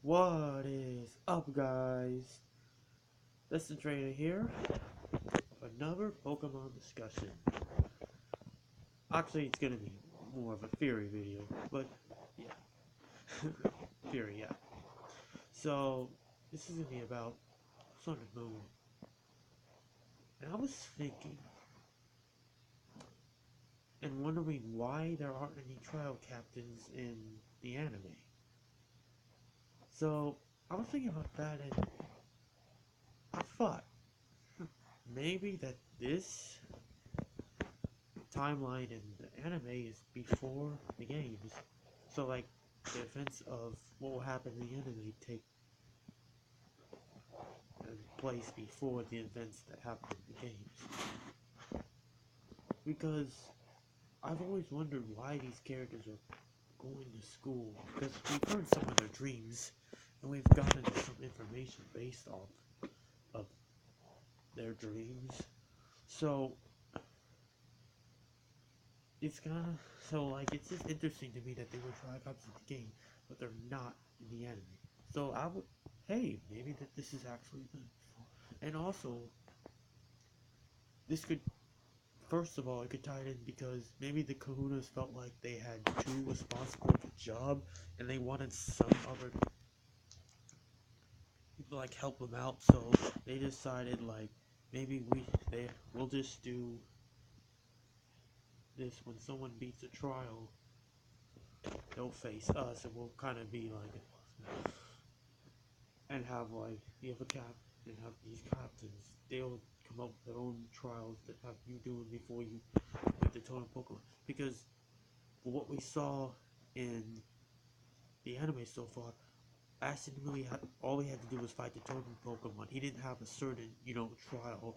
What is up, guys? This is Trainer here. Another Pokemon discussion. Actually, it's gonna be more of a theory video, but yeah. Theory, yeah. So, this is gonna be about Sun and Moon. And I was thinking and wondering why there aren't any trial captains in the anime. So, I was thinking about that and I thought maybe that this timeline in the anime is before the games. So like the events of what will happen in the anime take place before the events that happen in the games. Because I've always wondered why these characters are going to school. Because we've heard some of their dreams and we've gotten some information based off of their dreams. So it's it's just interesting to me that they were tricops in the game, but they're not in the anime. So I would, hey, maybe that this is actually the, and also this could, first of all, it could tie it in because maybe the Kahunas felt like they had too responsible of a job, and they wanted some other people like help them out. So they decided like maybe we'll just do this when someone beats a trial. They'll face us, and we'll kind of be like, and have like you have a cap and have these captains. They'll come up with their own trials that have you doing before you with the totem Pokemon. Because what we saw in the anime so far, Ash didn't really have. All he had to do was fight the totem Pokemon. He didn't have a certain trial,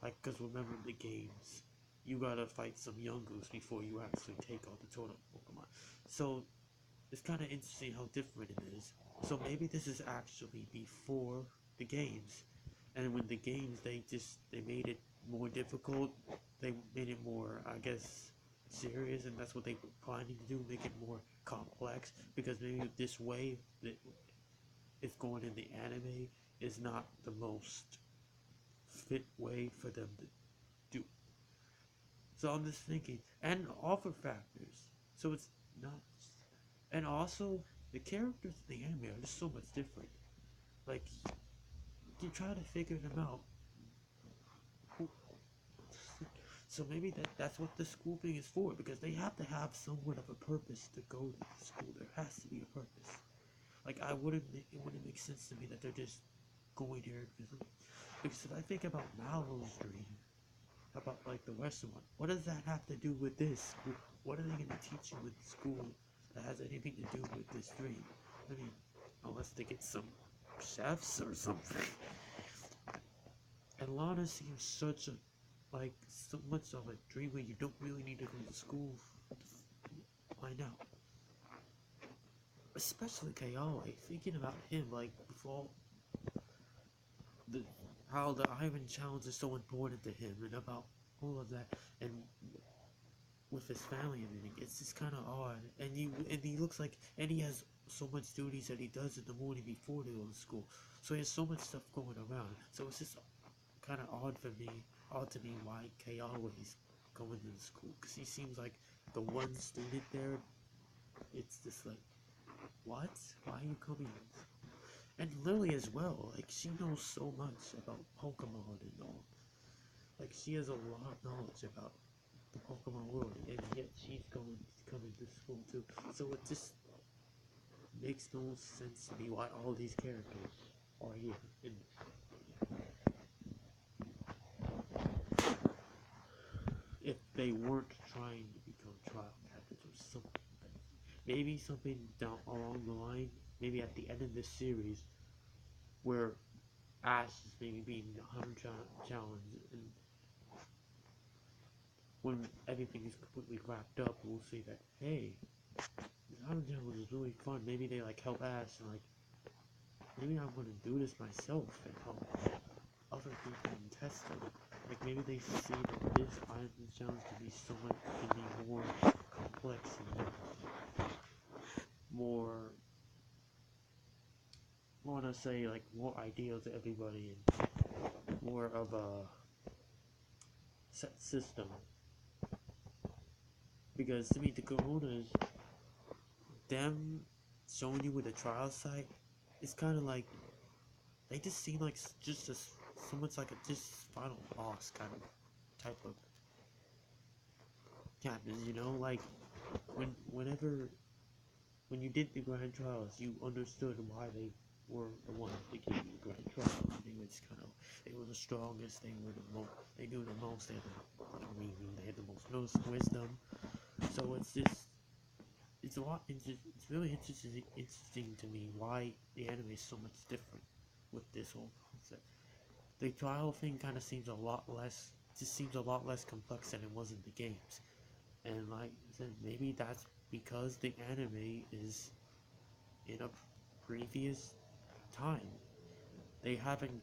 like because remember the games. You gotta fight some Yungoos before you actually take on the totem Pokemon. So it's kind of interesting how different it is. So maybe this is actually before the games, and when the games they made it more difficult, they made it more, I guess, serious, and that's what they were planning to do, make it more complex, because maybe this way that it's going in the anime is not the most fit way for them to do. So I'm just thinking, and offer factors. So it's not, and also the characters in the anime are just so much different. Like you try to figure them out. So maybe that's what the school thing is for, because they have to have somewhat of a purpose to go to the school. There has to be a purpose. Like it wouldn't make sense to me that they're just going here because if I think about Mallow's dream, about like the Western one, what does that have to do with this? What are they going to teach you in school that has anything to do with this dream? I mean, unless they get some chefs or something. And Lana seems such a so much of a dreamer. You don't really need to go to school to find out. Especially Kayale, thinking about him, like before the how the Iron Challenge is so important to him, and about all of that, and with his family and everything, it's just kind of odd. And he looks like, and he has so much duties that he does in the morning before they go to school. So he has so much stuff going around. So it's just kind of odd to me why Kayale is going to school, because he seems like the one student there. It's just like, what? Why are you coming? And Lily as well, like she knows so much about Pokemon and all. Like she has a lot of knowledge about the Pokemon world, and yet she's coming to school too. So it just makes no sense to me why all these characters are here. And if they weren't trying to become trial captains or something, maybe something down along the line, maybe at the end of this series, where Ash is maybe being challenged, and when everything is completely wrapped up, we'll see that, hey, this Hunter challenge is really fun. Maybe they like help Ash, and like maybe I'm gonna do this myself and help other people and test them. Like maybe they see that this Iron challenge can be more complex and more want to say like more ideal to everybody and more of a set system. Because to me, the Coronas, them showing you with a trial site, it's kind of like they just seem like just so much like a just final boss kind of type of captains, you know, like when you did the grand trials, you understood why they were the ones that gave you the grand trials. They were the strongest, they knew the most, they had the most wisdom. So it's really interesting to me why the anime is so much different with this whole concept. The trial thing kind of seems a lot less complex than it was in the games. And like I said, maybe that's because the anime is in a previous time. They haven't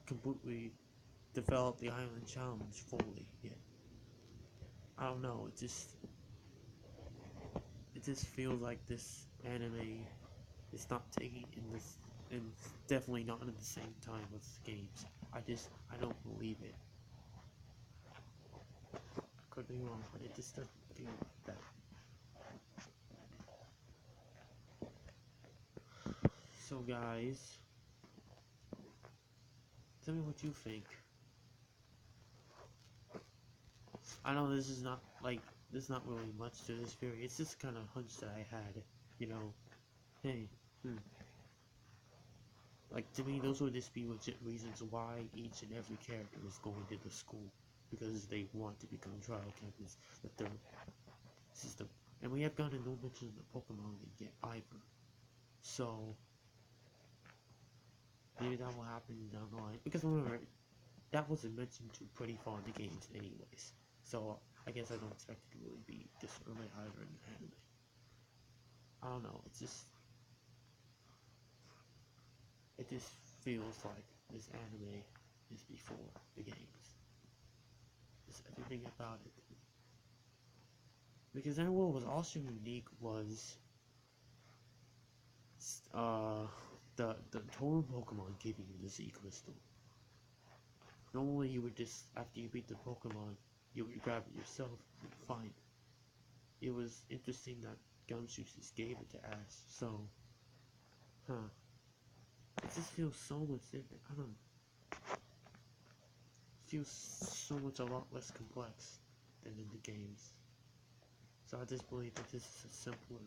completely developed the island challenge fully yet. I don't know, it just feels like this anime is not taking in this, and definitely not at the same time with the games. I don't believe it. I could be wrong, but it just doesn't feel like that. So guys, tell me what you think. I know this is not there's not really much to this theory. It's just kind of a hunch that I had, you know. Hey, like to me, those would just be legit reasons why each and every character is going to the school, because they want to become trial captains. That their system, and we have gotten no mention of the Pokemon League yet either. So maybe that will happen down the line. Because remember, that wasn't mentioned too pretty far in the games anyways. So I guess I don't expect it to really be this early either in the anime. I don't know, it just feels like this anime is before the games. Just everything about it. Because then what was also unique was the total Pokemon giving you the Z Crystal. Normally you would just, after you beat the Pokemon, you would grab it yourself and find it. It was interesting that Gumshoe just gave it to Ash, so, it just feels so much different. I don't know. It feels so much a lot less complex than in the games. So I just believe that this is a simpler,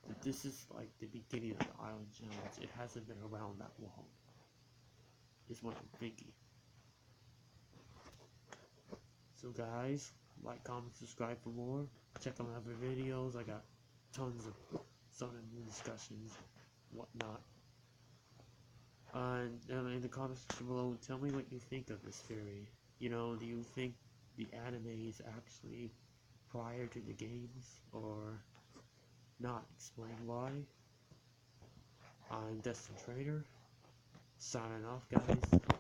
that this is like the beginning of the Island Challenge. It hasn't been around that long, is what I'm thinking. So guys, like, comment, subscribe for more. Check out my other videos. I got tons of Sun and Moon discussions, whatnot. And in the comments below, tell me what you think of this theory. You know, do you think the anime is actually prior to the games, or not? Explain why. I'm Destin Trader, signing off, guys.